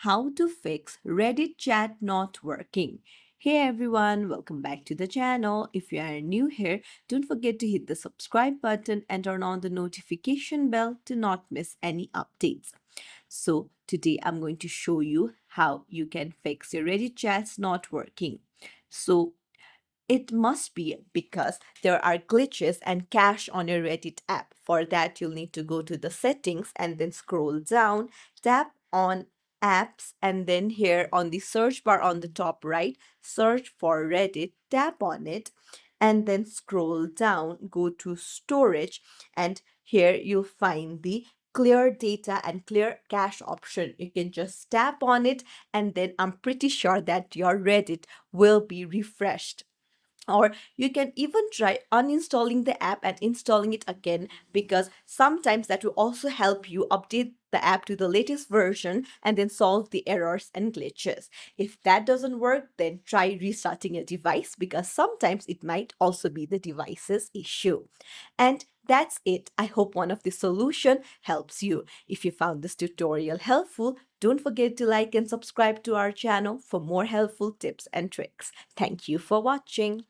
how to fix Reddit chat not working. Hey everyone, welcome back to the channel. If you are new here, don't forget to hit the subscribe button and turn on the notification bell to not miss any updates. So today I'm going to show you how you can fix your Reddit chats not working. So it must be because there are glitches and cache on your Reddit app. For that, you'll need to go to the settings and then scroll down, tap on apps, and then here on the search bar on the top right, search for Reddit, tap on it, and then scroll down, go to storage, and here you'll find the clear data and clear cache option. You can just tap on it, and then I'm pretty sure that your Reddit will be refreshed. Or you can even try uninstalling the app and installing it again, because sometimes that will also help you update the app to the latest version and then solve the errors and glitches. If that doesn't work, then try restarting your device, because sometimes it might also be the device's issue. And that's it. I hope one of the solution helps you. If you found this tutorial helpful, don't forget to like and subscribe to our channel for more helpful tips and tricks. Thank you for watching.